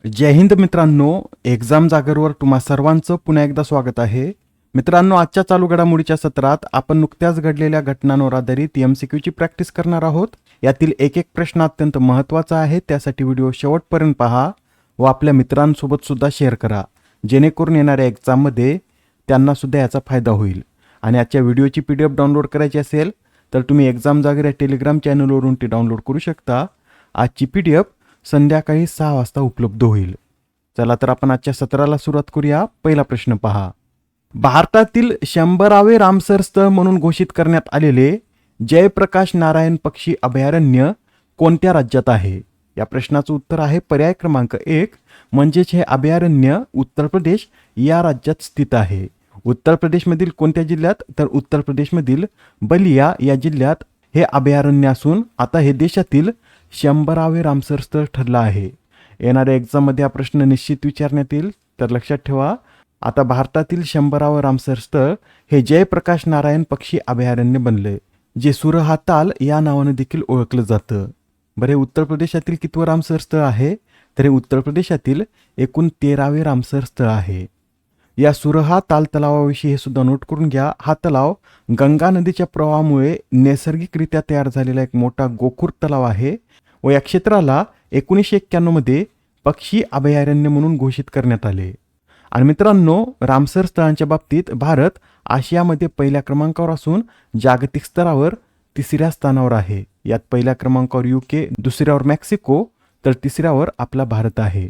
जय हिंद मित्रांनो, एक्झाम जागरवर तुम्हा सर्वांचं पुन्हा एकदा स्वागत आहे. मित्रांनो, आजच्या चालू घडामोडीच्या सत्रात आपण नुकत्याच घडलेल्या घटनांवर आधारित MCQची प्रॅक्टिस करणार आहोत. यातील एक एक प्रश्न अत्यंत महत्त्वाचा आहे, त्यासाठी व्हिडिओ शेवटपर्यंत पहा व आपल्या मित्रांसोबत सुद्धा शेअर करा, जेणेकरून येणाऱ्या एक्झाममध्ये त्यांना सुद्धा याचा फायदा होईल. आणि आजच्या व्हिडिओची PDF डाउनलोड करायची असेल तर तुम्ही एक्झाम जागर या टेलिग्राम चॅनलवरून ती डाउनलोड करू शकता. आजची PDF संध्याकाळी 6 वाजता उपलब्ध होईल. चला तर आपण आजच्या सत्राला सुरुवात करूया. पहिला प्रश्न पहा. भारतातील 100वे रामसर स्थळ म्हणून घोषित करण्यात आलेले जयप्रकाश नारायण पक्षी अभयारण्य कोणत्या राज्यात आहे? या प्रश्नाचं उत्तर आहे पर्याय क्रमांक 1, म्हणजेच हे अभयारण्य उत्तर प्रदेश या राज्यात स्थित आहे. उत्तर प्रदेशमधील कोणत्या जिल्ह्यात? तर उत्तर प्रदेशमधील बलिया या जिल्ह्यात हे अभयारण्य असून आता हे देशातील 100वे रामसर स्थळ ठरलं आहे. येणाऱ्या एक्झाममध्ये हा प्रश्न निश्चित विचारण्यात येईल, तर लक्षात ठेवा. आता भारतातील 100वे रामसर स्थळ हे जयप्रकाश नारायण पक्षी अभयारण्य बनले, जे सुरहाताल या नावाने देखील ओळखलं जातं. बरे, उत्तर प्रदेशातील कितवं रामसर स्थळ आहे? तर हे उत्तर प्रदेशातील एकूण 13वे रामसर स्थळ आहे. या सुरहा ताल तलावाविषयी हे सुद्धा नोट करून घ्या. हा तलाव गंगा नदीच्या प्रवाहामुळे नैसर्गिकरित्या तयार झालेला एक मोठा गोखूर तलाव आहे व या क्षेत्राला 1991 मध्ये पक्षी अभयारण्य म्हणून घोषित करण्यात आले. आणि मित्रांनो, रामसर स्थळांच्या बाबतीत भारत आशियामध्ये पहिल्या क्रमांकावर असून जागतिक स्तरावर 3ऱ्या स्थानावर आहे. यात पहिल्या क्रमांकावर UK, दुसऱ्यावर मेक्सिको, तर तिसऱ्यावर आपला भारत आहे.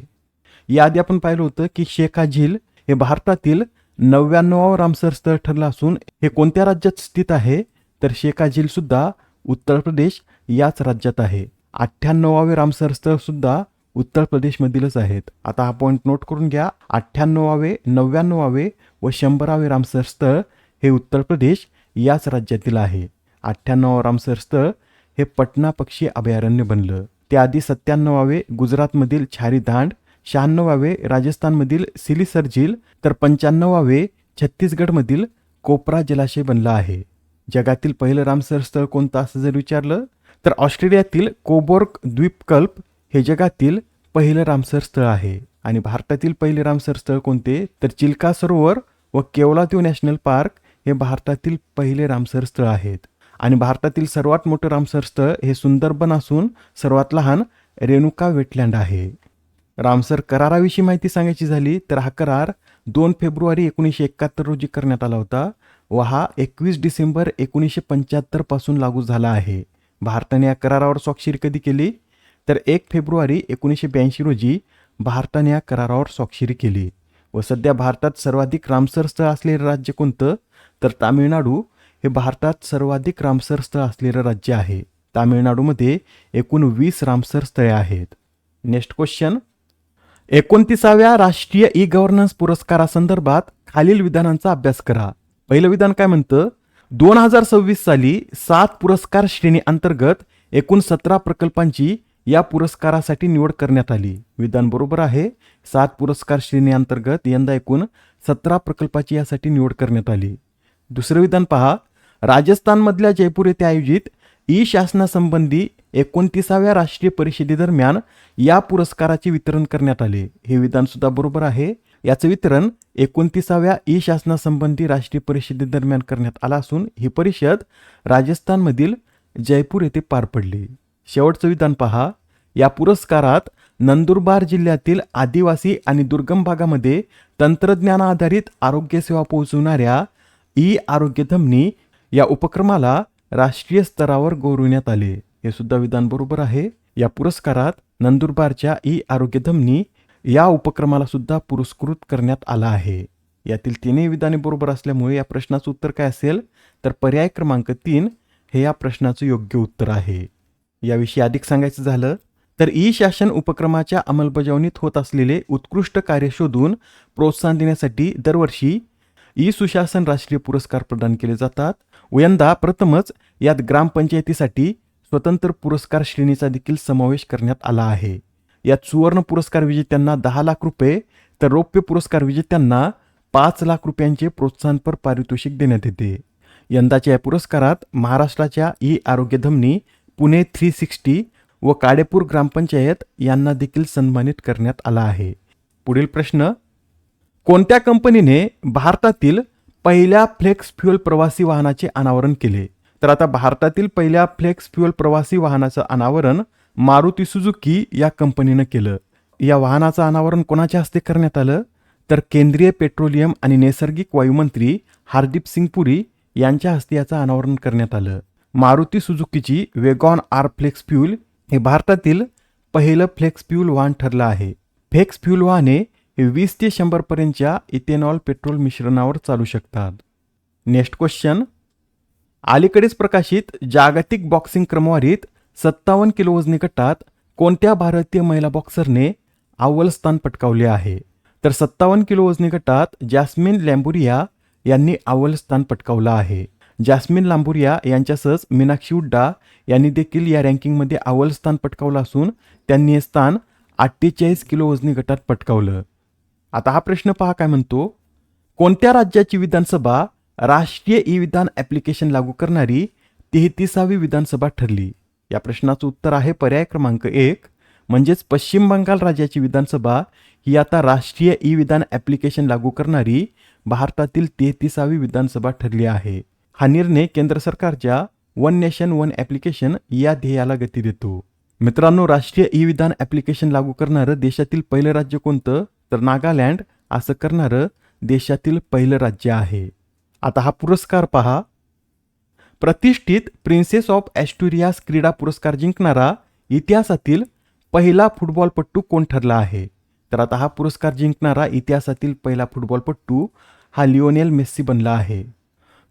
याआधी आपण पाहिलं होतं की शेखा झील हे भारतातील 99वे रामसर स्थळ ठरलं असून हे कोणत्या राज्यात स्थित आहे? तर शेखा झील सुद्धा उत्तर प्रदेश याच राज्यात आहे. 98वे रामसर स्थळ सुद्धा उत्तर प्रदेशमधीलच आहेत. आता हा पॉईंट नोट करून घ्या. 98वे, 99वे व 100वे रामसर स्थळ हे उत्तर प्रदेश याच राज्यातील आहे. 98वे रामसर स्थळ हे पटना पक्षी अभयारण्य बनलं. त्याआधी 97वे गुजरातमधील छारीधांड, 96वे राजस्थानमधील सिलीसर झील, तर 95वे छत्तीसगडमधील कोपरा जलाशय बनला आहे. जगातील पहिलं रामसर स्थळ कोणतं असं जर विचारलं तर ऑस्ट्रेलियातील कोबोर्ग द्वीपकल्प हे जगातील पहिलं रामसर स्थळ आहे. आणि भारतातील पहिले रामसर स्थळ कोणते? तर चिल्का सरोवर व केवलादेव नॅशनल पार्क हे भारतातील पहिले रामसर स्थळ आहेत. आणि भारतातील सर्वात मोठं रामसर स्थळ हे सुंदरबन असून सर्वात लहान रेणुका वेटलँड आहे. रामसर कराराविषयी माहिती सांगायची झाली तर हा करार 2 फेब्रुवारी 1971 रोजी करण्यात आला होता व हा 21 डिसेंबर 1975 पासून लागू झाला आहे. भारताने या करारावर स्वाक्षरी कधी केली? तर 1 फेब्रुवारी 1982 रोजी भारताने या करारावर स्वाक्षरी केली. व सध्या भारतात सर्वाधिक रामसर स्थळ असलेलं राज्य कोणतं? तर तामिळनाडू हे भारतात सर्वाधिक रामसर स्थळ असलेलं राज्य आहे. तामिळनाडूमध्ये एकूण 20 रामसर स्थळे आहेत. Next question. 29व्या राष्ट्रीय ई-गव्हर्नन्स पुरस्कारासंदर्भात खालील विधानांचा अभ्यास करा. पहिलं विधान काय म्हणतं? 2026 साली 7 पुरस्कार श्रेणी अंतर्गत एकूण 17 प्रकल्पांची या पुरस्कारासाठी निवड करण्यात आली. विधान बरोबर आहे. 7 पुरस्कार श्रेणी अंतर्गत यंदा एकूण 17 प्रकल्पाची यासाठी निवड करण्यात आली. दुसरं विधान पहा. राजस्थानमधल्या जयपूर येथे आयोजित ई शासनासंबंधी 29व्या राष्ट्रीय परिषदेदरम्यान या पुरस्काराचे वितरण करण्यात आले. हे विधान सुद्धा बरोबर आहे. याचं वितरण 29व्या ई शासनासंबंधी राष्ट्रीय परिषदेदरम्यान करण्यात आला असून ही परिषद राजस्थानमधील जयपूर येथे पार पडली. शेवटचं विधान पहा. या पुरस्कारात नंदुरबार जिल्ह्यातील आदिवासी आणि दुर्गम भागामध्ये तंत्रज्ञानाधारित आरोग्यसेवा पोहोचवणाऱ्या ई आरोग्यधमनी या उपक्रमाला राष्ट्रीय स्तरावर गौरविण्यात आले. हे सुद्धा विधान बरोबर आहे. या पुरस्कारात नंदुरबारच्या ई आरोग्यधमनी या उपक्रमाला सुद्धा पुरस्कृत करण्यात आला आहे. यातील तिन्ही विधाने बरोबर असल्यामुळे या प्रश्नाचं उत्तर काय असेल? तर पर्याय क्रमांक 3 हे या प्रश्नाचं योग्य उत्तर आहे. याविषयी अधिक सांगायचं झालं तर ई शासन उपक्रमाच्या अंमलबजावणीत होत असलेले उत्कृष्ट कार्य शोधून प्रोत्साहन देण्यासाठी दरवर्षी ई सुशासन राष्ट्रीय पुरस्कार प्रदान केले जातात व यंदा प्रथमच यात ग्रामपंचायतीसाठी स्वतंत्र पुरस्कार श्रेणीचा देखील समावेश करण्यात आला आहे. यात सुवर्ण पुरस्कार विजेत्यांना 10 लाख रुपये तर रौप्य पुरस्कार विजेत्यांना 5 लाख रुपयांचे प्रोत्साहनपर पारितोषिक देण्यात येते. यंदाच्या या पुरस्कारात महाराष्ट्राच्या ई आरोग्यधमनी पुणे 360 व काडेपूर ग्रामपंचायत यांना देखील सन्मानित करण्यात आला आहे. पुढील प्रश्न, कोणत्या कंपनीने भारतातील पहिल्या फ्लेक्स फ्युएल प्रवासी वाहनाचे अनावरण केले? तर आता भारतातील पहिल्या फ्लेक्स फ्युएल प्रवासी वाहनाचं अनावरण मारुती सुझुकी या कंपनीनं केलं. या वाहनाचं अनावरण कोणाच्या हस्ते करण्यात आलं? तर केंद्रीय पेट्रोलियम आणि नैसर्गिक वायुमंत्री हरदीप सिंग पुरी यांच्या हस्ते याचं अनावरण करण्यात आलं. मारुती सुझुकीची वेगॉन आर फ्लेक्स फ्युएल हे भारतातील पहिलं फ्लेक्स फ्युएल वाहन ठरलं आहे. फ्लेक्स फ्युएल वाहने 20 ते 100 पर्यंतच्या इथेनॉल पेट्रोल मिश्रणावर चालू शकतात. नेक्स्ट क्वेश्चन, अलीकडेच प्रकाशित जागतिक बॉक्सिंग क्रमवारीत 57 किलो वजनी गटात कोणत्या भारतीय महिला बॉक्सरने अव्वल स्थान पटकावले आहे? तर 57 किलो वजनी गटात जॅस्मिन लॅम्बुरिया यांनी अव्वल स्थान पटकावलं आहे. जॅस्मिन लांबुरिया यांच्यासह मीनाक्षी हुड्डा यांनी देखील या रँकिंगमध्ये अव्वल स्थान पटकावलं असून त्यांनी हे स्थान 48 किलो वजनी गटात पटकावलं. आता हा प्रश्न पहा काय म्हणतो, कोणत्या राज्याची विधानसभा राष्ट्रीय ई विधान ॲप्लिकेशन लागू करणारी 33वी विधानसभा ठरली? या प्रश्नाचं उत्तर आहे पर्याय क्रमांक 1, म्हणजेच पश्चिम बंगाल राज्याची विधानसभा ही आता राष्ट्रीय ई विधान ॲप्लिकेशन लागू करणारी भारतातील 33वी विधानसभा ठरली आहे. हा निर्णय केंद्र सरकारच्या वन नेशन वन ॲप्लिकेशन या ध्येयाला गती देतो. मित्रांनो, राष्ट्रीय ई विधान ॲप्लिकेशन लागू करणारं देशातील पहिलं राज्य कोणतं? तर नागालँड असं करणारं देशातील पहिलं राज्य आहे. आता हा पुरस्कार पहा, प्रतिष्ठित प्रिन्सेस ऑफ ॲस्टुरियास क्रीडा पुरस्कार जिंकणारा इतिहासातील पहिला फुटबॉलपटू कोण ठरला आहे? तर आता हा पुरस्कार जिंकणारा इतिहासातील पहिला फुटबॉलपटू हा लिओनेल मेस्सी बनला आहे.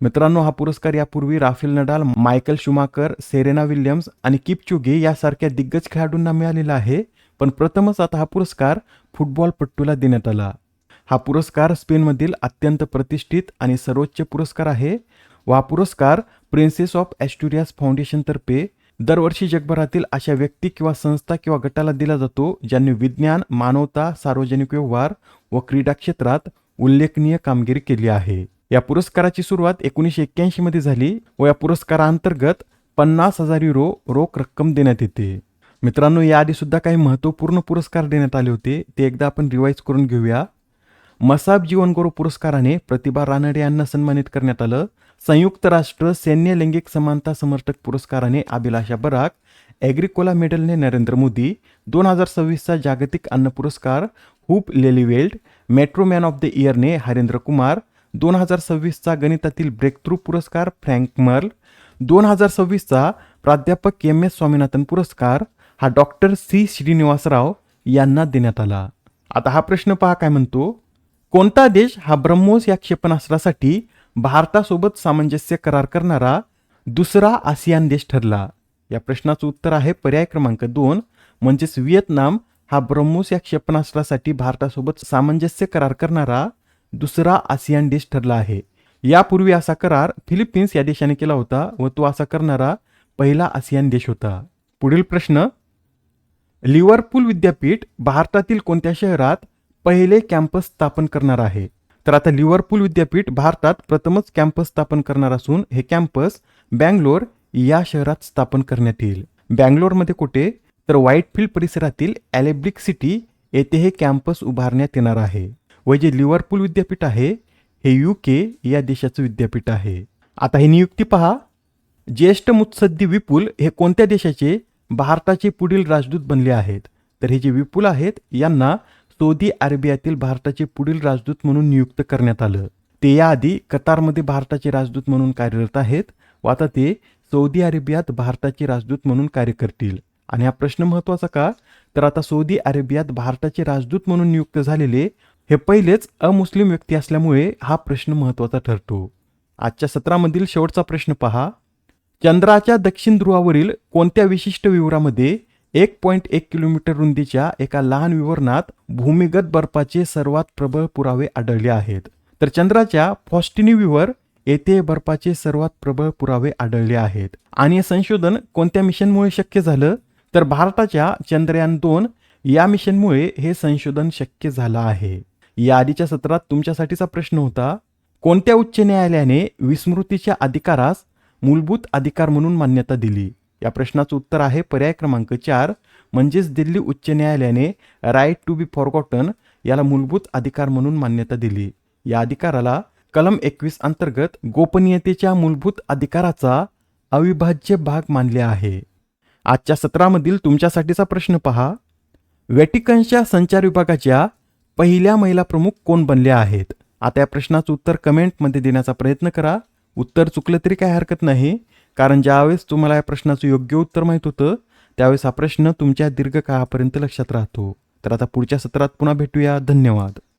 मित्रांनो, हा पुरस्कार यापूर्वी Rafael Nadal, Michael Schumacher, Serena Williams आणि किपचोगे यासारख्या दिग्गज खेळाडूंना मिळालेला आहे, पण प्रथमच आता हा पुरस्कार फुटबॉलपटूला देण्यात आला. हा पुरस्कार स्पेनमधील अत्यंत प्रतिष्ठित आणि सर्वोच्च पुरस्कार आहे व हा पुरस्कार प्रिन्सेस ऑफ ॲस्टुरियास फाउंडेशनतर्फे दरवर्षी जगभरातील अशा व्यक्ती किंवा संस्था किंवा गटाला दिला जातो ज्यांनी विज्ञान, मानवता, सार्वजनिक व्यवहार व क्रीडा क्षेत्रात उल्लेखनीय कामगिरी केली आहे. या पुरस्काराची सुरुवात 1981 मध्ये झाली व या पुरस्कारांतर्गत 50,000 युरो रोख रक्कम देण्यात येते. मित्रांनो, याआधी सुद्धा काही महत्त्वपूर्ण पुरस्कार देण्यात आले होते, ते एकदा आपण रिवाईज करून घेऊया. मसाब जीवन गौरव पुरस्काराने प्रतिभा रानडे यांना सन्मानित करण्यात आलं. संयुक्त राष्ट्र सैन्य लैंगिक समानता समर्थक पुरस्काराने अभिलाषा बराक, ॲग्रिकोला मेडलने नरेंद्र मोदी, 2026चा जागतिक अन्न पुरस्कार Hoop Leliveld, metro man of the इयरने हरेंद्र कुमार, 2026चा गणितातील ब्रेकथ्रू पुरस्कार फ्रँक मर्ल, 2026चा प्राध्यापक एम.एस. स्वामीनाथन पुरस्कार हा डॉक्टर सी श्रीनिवासराव यांना देण्यात आला. आता हा प्रश्न पहा काय म्हणतो, कोणता देश हा ब्रह्मोस या क्षेपणास्त्रासाठी भारतासोबत सामंजस्य करार करणारा दुसरा आसियान देश ठरला? या प्रश्नाचं उत्तर आहे पर्याय क्रमांक 2, म्हणजेच व्हिएतनाम हा ब्रह्मोस या क्षेपणास्त्रासाठी भारतासोबत सामंजस्य करार करणारा दुसरा आसियान देश ठरला आहे. यापूर्वी असा करार फिलिपिन्स या देशाने केला होता व तो असा करणारा पहिला आसियान देश होता. पुढील प्रश्न, लिव्हरपूल विद्यापीठ भारतातील कोणत्या शहरात पहिले कॅम्पस स्थापन करणार आहे? तर आता लिव्हरपूल विद्यापीठ भारतात प्रथमच कॅम्पस स्थापन करणार असून हे कॅम्पस बँगलोर या शहरात स्थापन करण्यात येईल. बँगलोरमध्ये कुठे? तर व्हाईटफील्ड परिसरातील ॲलेब्रिक सिटी येथे हे कॅम्पस उभारण्यात येणार आहे. व जे लिव्हरपूल विद्यापीठ आहे हे UK या देशाचं विद्यापीठ आहे. आता ही नियुक्ती पहा, ज्येष्ठ मुत्सद्दी विपुल हे कोणत्या देशाचे भारताचे पुढील राजदूत बनले आहेत? तर हे जे विपुल आहेत यांना सौदी अरेबियातील भारताचे पुढील राजदूत म्हणून नियुक्त करण्यात आलं. ते याआधी कतारमध्ये भारताचे राजदूत म्हणून कार्यरत आहेत व आता ते सौदी अरेबियात भारताचे राजदूत म्हणून कार्य करतील. आणि हा प्रश्न महत्त्वाचा का? तर आता सौदी अरेबियात भारताचे राजदूत म्हणून नियुक्त झालेले हे पहिलेच अमुस्लिम व्यक्ती असल्यामुळे हा प्रश्न महत्त्वाचा ठरतो. आजच्या सत्रामधील शेवटचा प्रश्न पहा, चंद्राच्या दक्षिण ध्रुवावरील कोणत्या विशिष्ट विवरामध्ये 1.1 किलोमीटर रुंदीच्या एका लहान विवरणात भूमिगत बर्फाचे सर्वात प्रबळ पुरावे आढळले आहेत? तर चंद्राच्या फॉस्टिनी विवर येथे बर्फाचे सर्वात प्रबळ पुरावे आढळले आहेत. आणि हे संशोधन कोणत्या मिशनमुळे शक्य झालं? तर भारताच्या चंद्रयान 2 या मिशनमुळे हे संशोधन शक्य झालं आहे. या आधीच्या सत्रात तुमच्यासाठीचा प्रश्न होता, कोणत्या उच्च न्यायालयाने विस्मृतीच्या अधिकारास मूलभूत अधिकार म्हणून मान्यता दिली? या प्रश्नाचं उत्तर आहे पर्याय क्रमांक 4, म्हणजेच दिल्ली उच्च न्यायालयाने राईट टू बी फॉरगॉटन याला मूलभूत अधिकार म्हणून मान्यता दिली. या अधिकाराला कलम 21 अंतर्गत गोपनीयतेच्या मूलभूत अधिकाराचा अविभाज्य भाग मानले आहे. आजच्या सत्रामधील तुमच्यासाठीचा प्रश्न पहा. व्हॅटिकनच्या संचार विभागाच्या पहिल्या महिला प्रमुख कोण बनल्या आहेत? आता या प्रश्नाचं उत्तर कमेंटमध्ये देण्याचा प्रयत्न करा. उत्तर चुकलं तरी काही हरकत नाही, कारण ज्यावेळेस तुम्हाला या प्रश्नाचं योग्य उत्तर माहीत होतं त्यावेळेस हा प्रश्न तुमच्या दीर्घकाळापर्यंत लक्षात राहतो. तर आता पुढच्या सत्रात पुन्हा भेटूया. धन्यवाद.